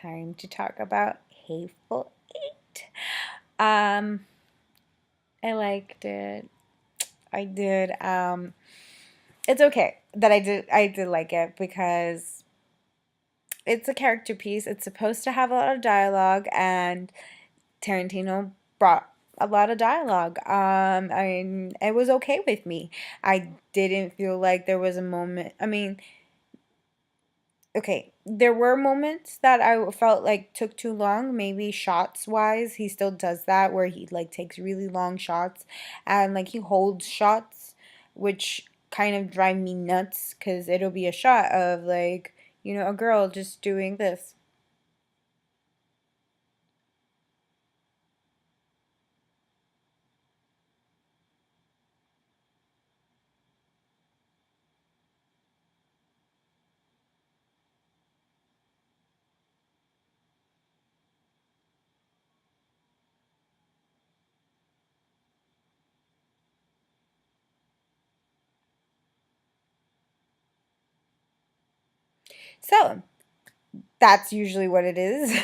time to talk about Hateful Eight. Um, I liked it. I did. It's okay that I did like it because it's a character piece. It's supposed to have a lot of dialogue, and Tarantino brought a lot of dialogue. It was okay with me. I didn't feel like there was a moment. I mean, okay, there were moments that I felt like took too long, maybe shots wise. He still does that where he like takes really long shots and like he holds shots, which kind of drive me nuts because it'll be a shot of like, a girl just doing this. So, that's usually what it is.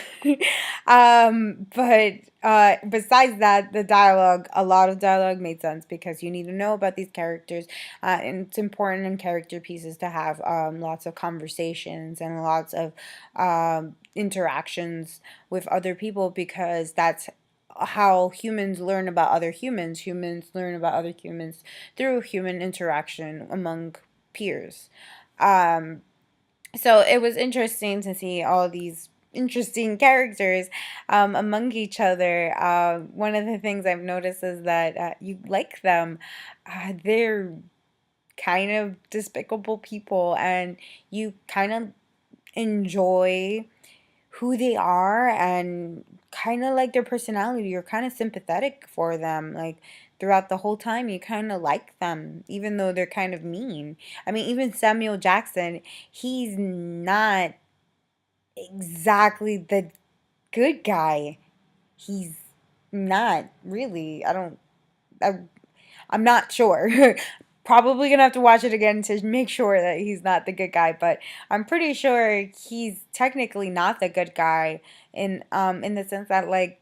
But besides that, the dialogue, a lot of dialogue made sense because you need to know about these characters. And it's important in character pieces to have lots of conversations and lots of interactions with other people because that's how humans learn about other humans. Humans learn about other humans through human interaction among peers. Um, so it was interesting to see all these interesting characters among each other. One of the things I've noticed is that you like them. They're kind of despicable people, and you kind of enjoy who they are and kind of like their personality. You're kind of sympathetic for them. Like throughout the whole time, you kind of like them, even though they're kind of mean. I mean, even Samuel Jackson, he's not exactly the good guy. He's not really. I, I'm not sure. Probably gonna have to watch it again to make sure that he's not the good guy, but I'm pretty sure he's technically not the good guy in the sense that like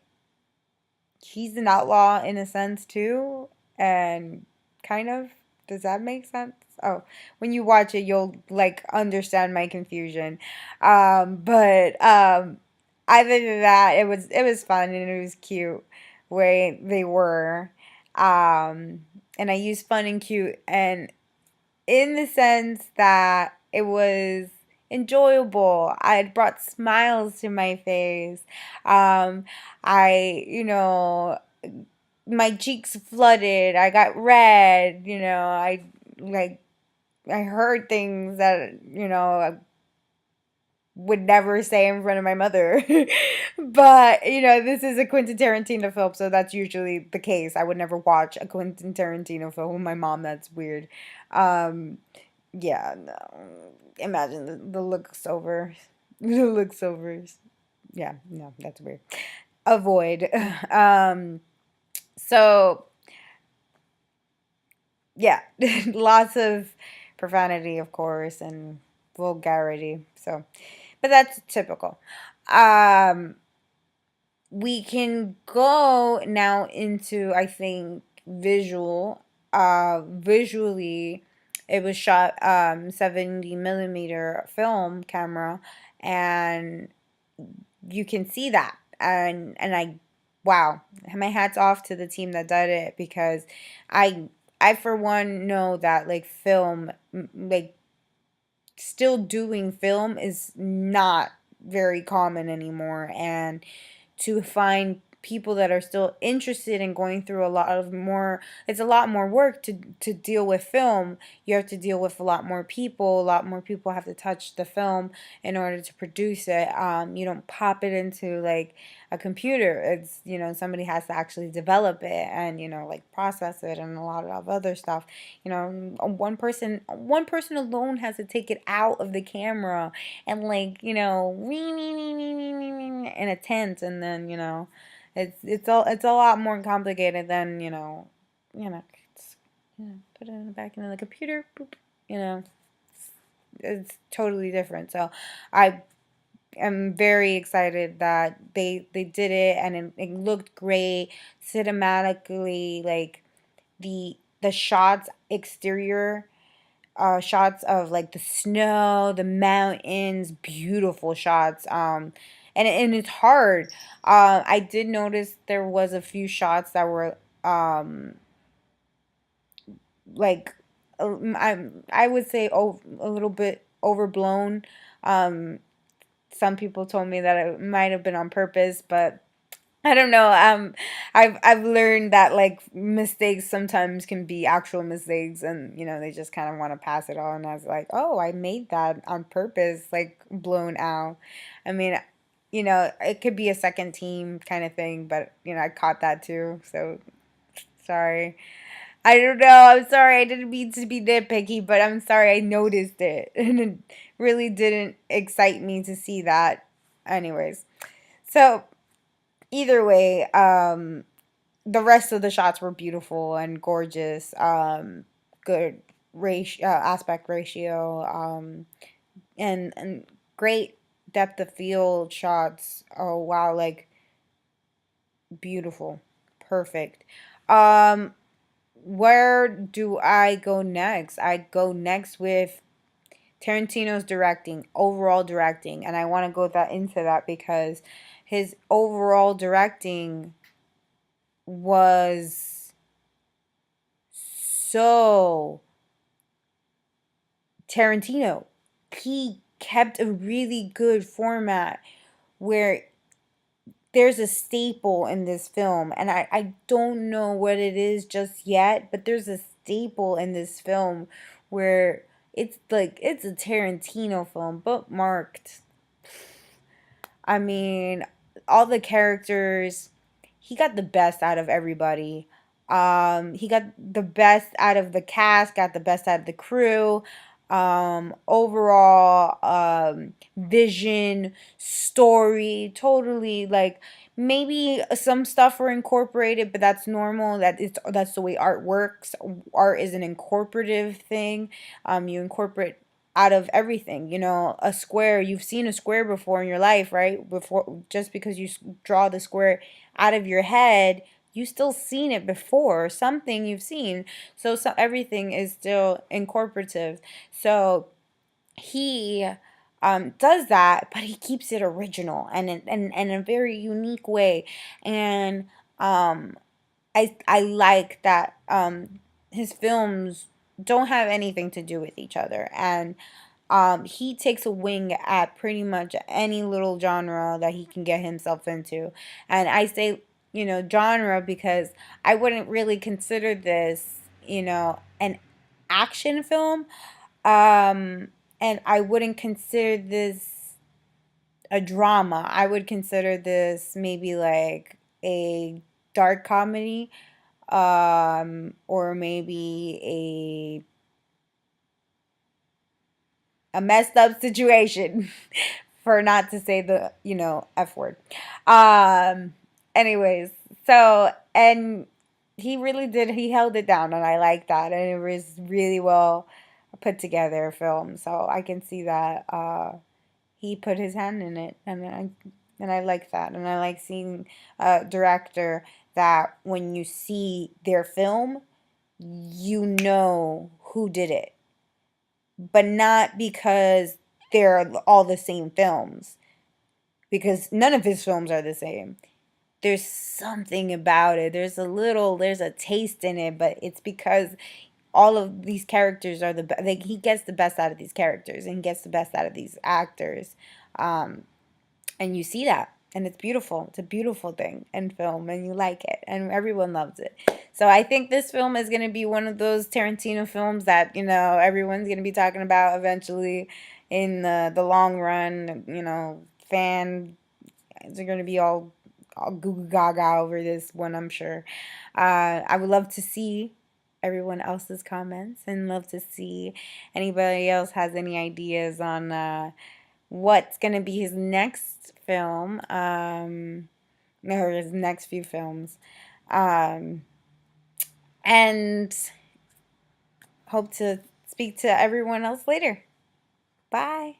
he's an outlaw in a sense too, and kind of does that make sense? Oh, when you watch it, you'll like understand my confusion. But other than that, it was fun and it was cute where they were. Um, and I use fun and cute and in the sense that it was enjoyable. I had brought smiles to my face. Um, I my cheeks flooded. I got red. Like I heard things that I would never say in front of my mother. But this is a Quentin Tarantino film, so that's usually the case. I would never watch a Quentin Tarantino film with my mom. That's weird. Um, yeah, no. Imagine the looks over. The looks over. Yeah, no, that's weird. Avoid. Um, so yeah, lots of profanity, of course, and vulgarity. So, but that's typical. Um, we can go now into, I think, visually, it was shot 70 millimeter film camera, and you can see that, and I, wow, my hat's off to the team that did it because I I for one know that like film, like still doing film is not very common anymore, and to find people that are still interested in going through a lot of more, it's a lot more work to deal with film. You have to deal with a lot more people have to touch the film in order to produce it. You don't pop it into like a computer. It's somebody has to actually develop it and like process it and a lot of other stuff. One person alone has to take it out of the camera and like in a tent, and then it's a lot more complicated than it's, put it back into the computer, boop, you know it's totally different. So I am very excited that they did it, and it looked great cinematically. Like the shots, exterior shots of like the snow, the mountains, beautiful shots. And it's hard. I did notice there was a few shots that were like I would say a little bit overblown. Um, some people told me that it might have been on purpose, but I don't know. I've learned that like mistakes sometimes can be actual mistakes, and they just kind of want to pass it on as like, oh, I made that on purpose, like blown out. I mean, it could be a second team kind of thing, but I caught that too. So sorry. I don't know. I'm sorry. I didn't mean to be nitpicky, but I'm sorry I noticed it, and it really didn't excite me to see that. Anyways, so either way, the rest of the shots were beautiful and gorgeous. Good ratio, aspect ratio, and great depth of field shots. Oh wow, like beautiful, perfect. Um, where do I go next? I go next with Tarantino's directing, overall directing, and I want to go into that because his overall directing was so Tarantino. He kept a really good format where there's a staple in this film, and I don't know what it is just yet, but there's a staple in this film where it's like it's a Tarantino film, bookmarked. I mean, all the characters, he got the best out of everybody. He got the best out of the cast, got the best out of the crew. Overall, vision, story, totally like maybe some stuff were incorporated, but that's normal. That's the way art works. Art is an incorporative thing. You incorporate out of everything. A square, you've seen a square before in your life, right? Before, just because you draw the square out of your head, you still seen it before, something you've seen. So everything is still incorporative. So he does that, but he keeps it original and in a very unique way. And I like that his films don't have anything to do with each other, and he takes a wing at pretty much any little genre that he can get himself into. And I say, genre because I wouldn't really consider this, an action film. And I wouldn't consider this a drama. I would consider this maybe like a dark comedy, or maybe a messed up situation, for not to say the F word. Um, anyways, so and he held it down, and I like that, and it was really well put together film. So I can see that he put his hand in it, and I like that, and I like seeing a director that when you see their film, you know who did it, but not because they're all the same films, because none of his films are the same. There's something about it. There's a taste in it, but it's because all of these characters are like he gets the best out of these characters and gets the best out of these actors. Um, and you see that, and it's beautiful. It's a beautiful thing in film, and you like it, and everyone loves it. So I think this film is going to be one of those Tarantino films that everyone's going to be talking about eventually in the long run. Fans are going to be all goo goo gaga over this one, I'm sure. I would love to see everyone else's comments, and love to see anybody else has any ideas on what's going to be his next film, or his next few films. Um, and hope to speak to everyone else later. Bye.